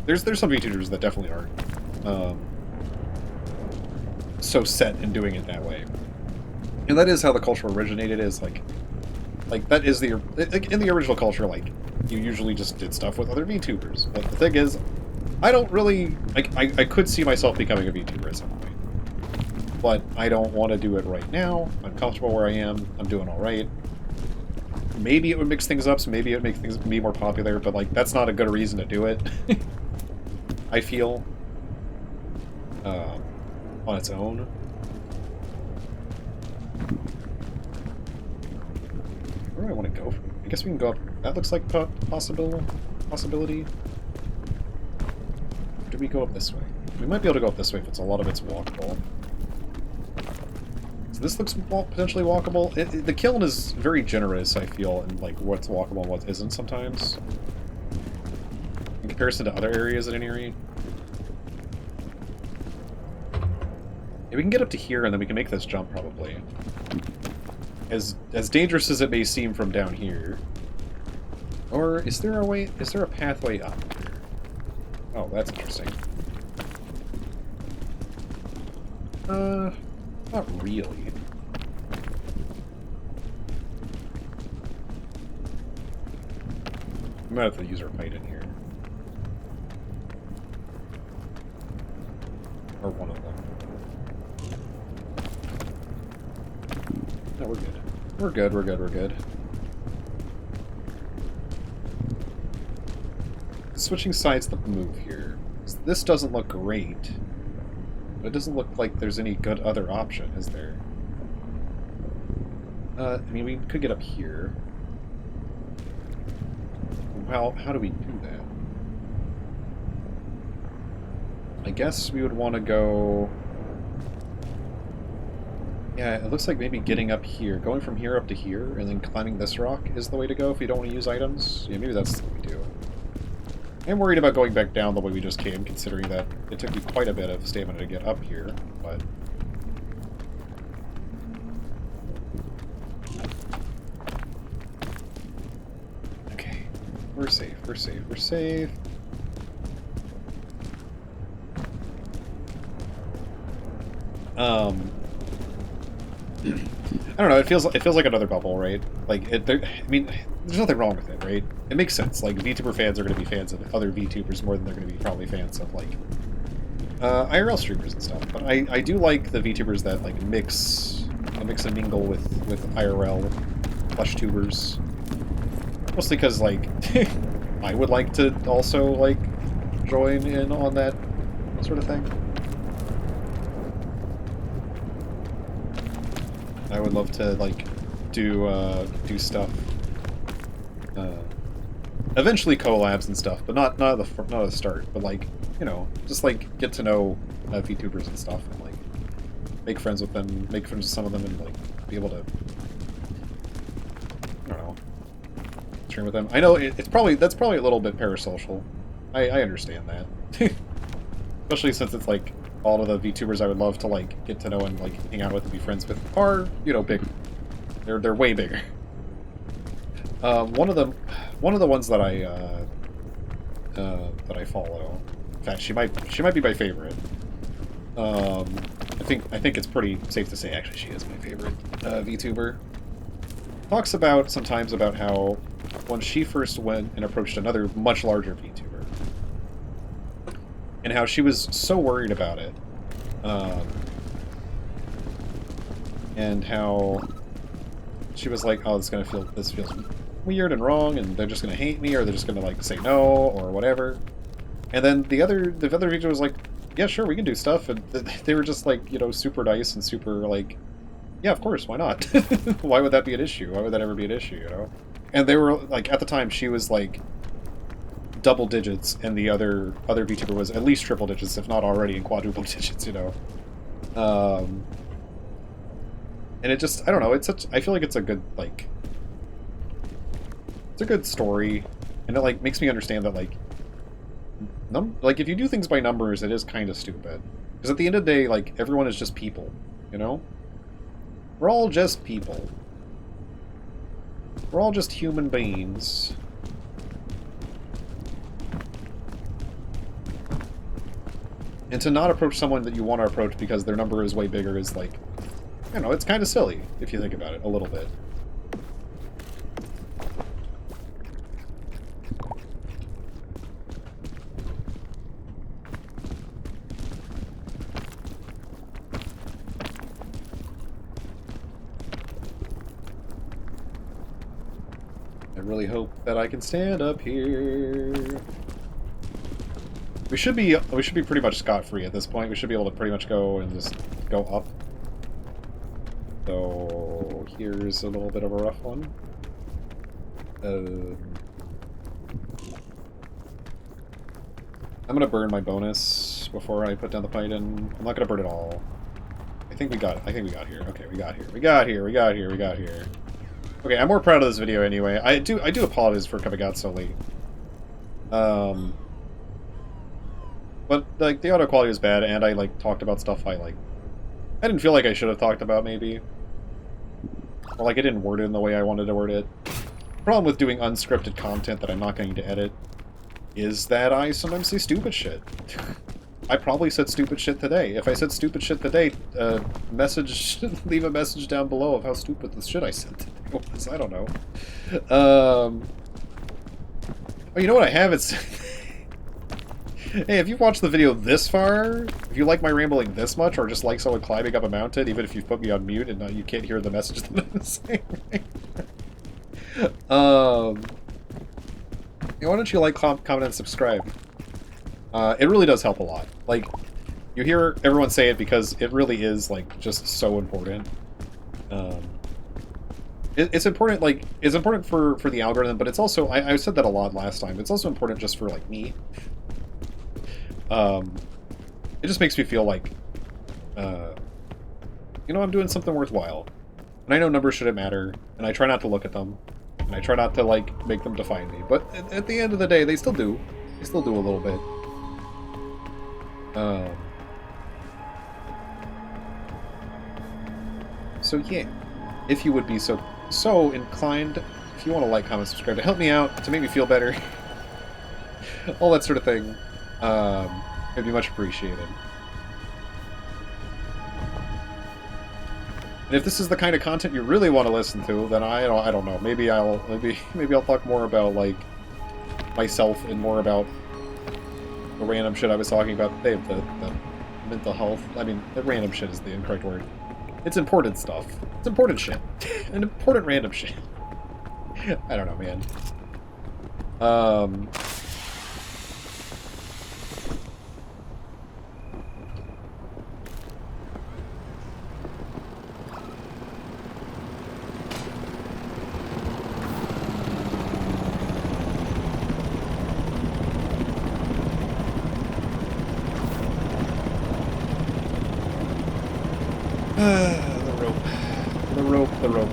There's some VTubers that definitely aren't so set in doing it that way. And that is how the culture originated, is like that is the... in the original culture, like, you usually just did stuff with other VTubers. But the thing is, I don't really... I could see myself becoming a VTuber at some point. But I don't want to do it right now. I'm comfortable where I am. I'm doing alright. Maybe it would mix things up, so maybe it would make things be more popular, but, like, that's not a good reason to do it. I feel. On its own. Where do I want to go from? I guess we can go up. That looks like a possibility. Or do we go up this way? We might be able to go up this way if a lot of it's walkable. So this looks potentially walkable. The kiln is very generous, I feel, in like what's walkable and what isn't sometimes. In comparison to other areas at any rate. Yeah, we can get up to here and then we can make this jump probably. As dangerous as it may seem from down here. Or is there a way? Is there a pathway up here? Oh, that's interesting. Not really. We might have to use our fight in here. Or one of them. No, we're good. We're good, we're good, we're good. Switching sides to move here. This doesn't look great. But it doesn't look like there's any good other option, is there? I mean, we could get up here. Well, how do we do that? I guess we would want to go... Yeah, it looks like maybe getting up here. Going from here up to here, and then climbing this rock is the way to go if you don't want to use items. Yeah, maybe that's what we do. I'm worried about going back down the way we just came, considering that it took you quite a bit of stamina to get up here, but... Okay. We're safe, we're safe, we're safe. I don't know, it feels like another bubble, right? Like, I mean, there's nothing wrong with it, right? It makes sense. Like, VTuber fans are going to be fans of other VTubers more than they're going to be probably fans of, like, IRL streamers and stuff. But I do like the VTubers that, like, mix and mingle with IRL plush tubers. Mostly because, like, I would like to also, like, join in on that sort of thing. I would love to, like, do stuff. Eventually collabs and stuff, but not at the start. But, like, you know, just, like, get to know VTubers and stuff, and, like, make friends with them, make friends with some of them, and, like, be able to, I don't know, stream with them. I know that's probably a little bit parasocial. I understand that. Especially since it's, like, all of the VTubers I would love to, like, get to know and, like, hang out with and be friends with are, you know, big. They're way bigger. One of the ones that I that I follow. In fact, she might be my favorite. I think it's pretty safe to say actually she is my favorite VTuber. Talks about sometimes about how when she first went and approached another much larger VTuber, and how she was so worried about it, and how she was like, "Oh, this feels weird and wrong, and they're just gonna hate me, or they're just gonna like say no, or whatever." And then the other VTuber was like, "Yeah, sure, we can do stuff," and they were just like, you know, super nice and super like, "Yeah, of course, why not? Why would that be an issue? Why would that ever be an issue, you know?" And they were like, at the time, she was like double digits, and the other VTuber was at least triple digits, if not already in quadruple digits, you know. And it just, I don't know, I feel like it's a good, like, it's a good story, and it like makes me understand that like, like if you do things by numbers, it is kind of stupid. Because at the end of the day, like, everyone is just people, you know? We're all just people. We're all just human beings. And to not approach someone that you want to approach because their number is way bigger is like, I don't know, it's kind of silly, if you think about it, a little bit. I really hope that I can stand up here. We should be pretty much scot-free at this point. We should be able to pretty much go and just go up. So here's a little bit of a rough one. I'm gonna burn my bonus before I put down the Python. I'm not gonna burn it all. I think we got it. I think we got here. Okay, we got here. We got here. We got here. We got here. Okay, I'm more proud of this video anyway. I do apologize for coming out so late. But like the audio quality was bad, and I like talked about stuff I didn't feel like I should have talked about maybe. Or like I didn't word it in the way I wanted to word it. The problem with doing unscripted content that I'm not going to edit is that I sometimes say stupid shit. I probably said stupid shit today. If I said stupid shit today, leave a message down below of how stupid the shit I said today was. I don't know. Oh, you know what I have? It's hey, if you've watched the video this far, if you like my rambling this much, or just like someone climbing up a mountain, even if you've put me on mute and you can't hear the message that I'm saying right now. Why don't you like, comment, and subscribe? It really does help a lot. Like, you hear everyone say it because it really is, like, just so important. It's important, like, it's important for the algorithm, but it's also, I said that a lot last time, it's also important just for, like, me. It just makes me feel like, you know, I'm doing something worthwhile. And I know numbers shouldn't matter, and I try not to look at them, and I try not to, like, make them define me. But at the end of the day, they still do. They still do a little bit. So yeah, if you would be so inclined, if you want to like, comment, subscribe to help me out, to make me feel better, all that sort of thing, it'd be much appreciated. And if this is the kind of content you really want to listen to, then I don't know. Maybe I'll talk more about like myself and more about the random shit I was talking about today, the mental health. I mean, the random shit is the incorrect word. It's important stuff. It's important shit. And important random shit. I don't know, man. The rope.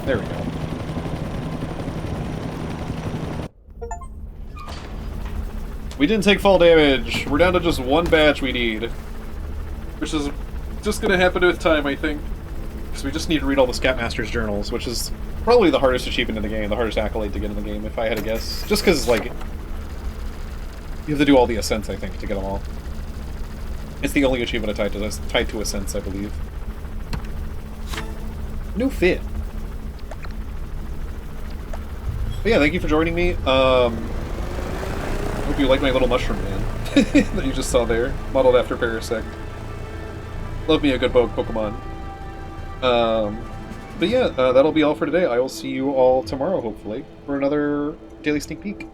There we go. We didn't take fall damage. We're down to just one badge we need. Which is just gonna happen with time, I think. Because we just need to read all the Scoutmaster's journals, which is probably the hardest achievement in the game, the hardest accolade to get in the game, if I had to guess. Just because, like, You have to do all the ascents, I think, to get them all. It's the only achievement tied to ascents, I believe. New fit. But yeah, thank you for joining me. Hope you like my little mushroom man that you just saw there, modeled after Parasect. Love me a good Pokemon. But yeah, that'll be all for today. I will see you all tomorrow, hopefully, for another Daily Sneak Peek.